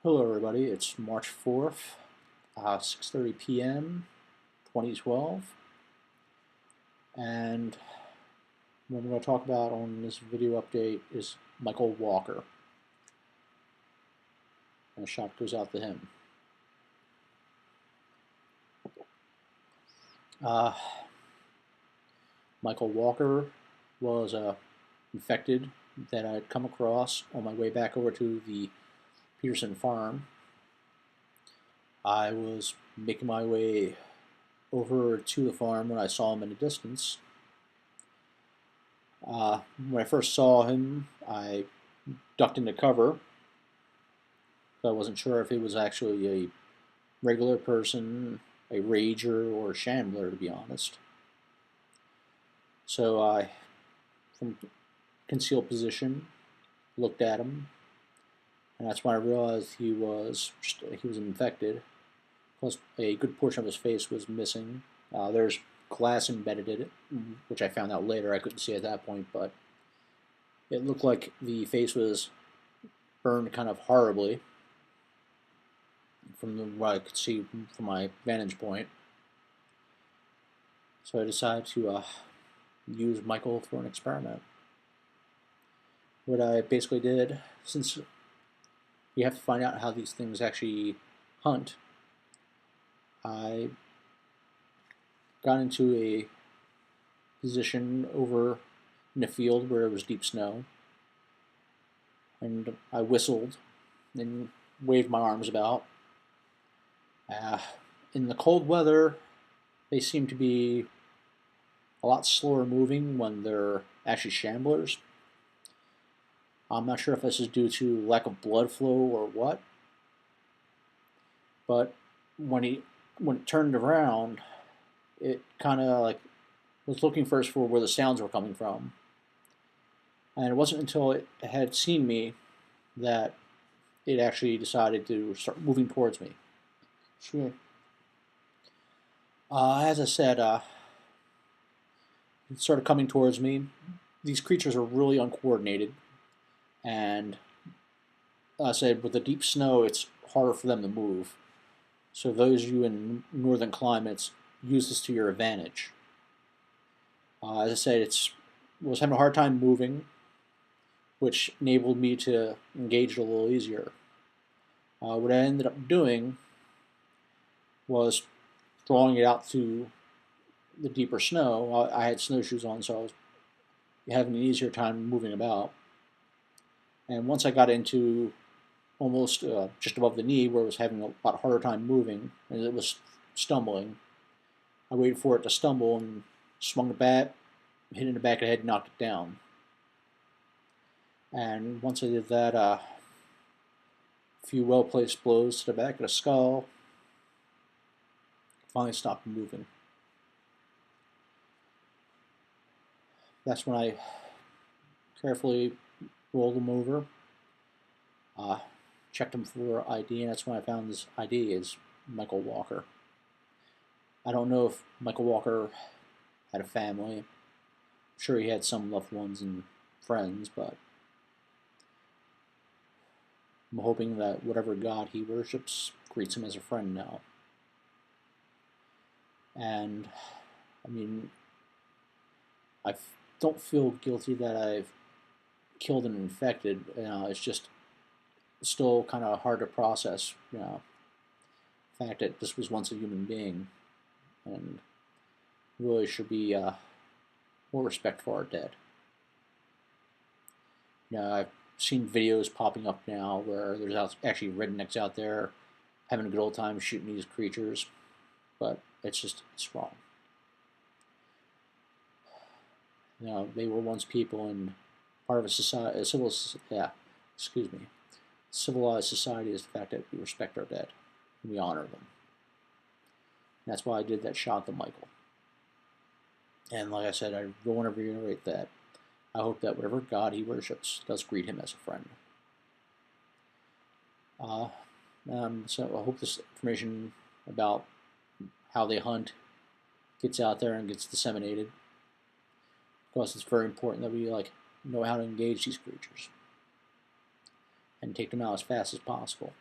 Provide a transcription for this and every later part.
Hello everybody, it's March 4th, 6:30 p.m., 2012, and what I'm going to talk about on this video update is Michael Walker, and a shout goes out to him. Uh, Michael Walker was infected that I had come across on my way back over to the Peterson farm. I was making my way over to the farm when I saw him in the distance. When I first saw him, I ducked into cover. So I wasn't sure if he was actually a regular person, a rager, or a shambler, to be honest. So I, from concealed position, looked at him, and that's when I realized he was infected. Plus, a good portion of his face was missing. There's glass embedded in it, which I found out later. I couldn't see at that point, but it looked like the face was burned kind of horribly from what I could see from my vantage point. So I decided to use Michael for an experiment. What I basically did, since you have to find out how these things actually hunt, I got into a position over in a field where it was deep snow, and I whistled and waved my arms about. In the cold weather, they seem to be a lot slower moving when they're actually shamblers. I'm not sure if this is due to lack of blood flow or what, but when it turned around, it kind of like was looking first for where the sounds were coming from, and it wasn't until it had seen me that it actually decided to start moving towards me. Sure. As I said, it started coming towards me. These creatures are really uncoordinated, and I said with the deep snow, it's harder for them to move. So those of you in northern climates, use this to your advantage. As I said, was having a hard time moving, which enabled me to engage it a little easier. What I ended up doing was drawing it out to the deeper snow. I had snowshoes on, so I was having an easier time moving about. And once I got into almost just above the knee, where it was having a lot harder time moving, and it was stumbling, I waited for it to stumble and swung the bat, hit it in the back of the head, and knocked it down. And once I did that, a few well-placed blows to the back of the skull, finally stopped moving. That's when I carefully rolled him over, checked him for ID, and that's when I found his ID is Michael Walker. I don't know if Michael Walker had a family. I'm sure he had some loved ones and friends, but I'm hoping that whatever god he worships greets him as a friend now. And, I mean, I don't feel guilty that I've killed and infected. It's just still kind of hard to process, the fact that this was once a human being, and really should be more respect for our dead. I've seen videos popping up now where there's actually rednecks out there having a good old time shooting these creatures, but it's wrong. They were once people and part of a society, civilized society is the fact that we respect our dead and we honor them. And that's why I did that shot to Michael. And like I said, I don't want to reiterate that. I hope that whatever god he worships does greet him as a friend. So I hope this information about how they hunt gets out there and gets disseminated, because it's very important that we know how to engage these creatures and take them out as fast as possible.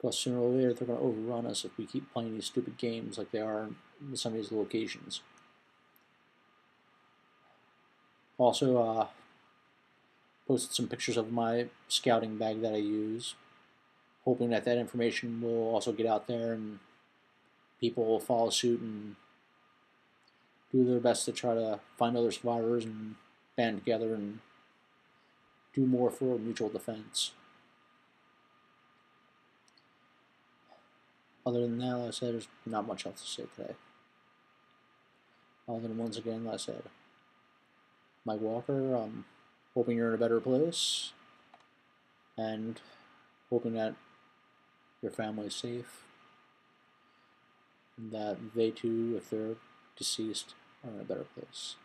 Because sooner or later they're going to overrun us if we keep playing these stupid games like they are in some of these locations. Also, posted some pictures of my scouting bag that I use, hoping that that information will also get out there and people will follow suit and do their best to try to find other survivors and band together and do more for mutual defense. Other than that, like I said, there's not much else to say today. Other than once again, like I said, Mike Walker, hoping you're in a better place and hoping that your family is safe and that they too, if they're deceased, are in a better place.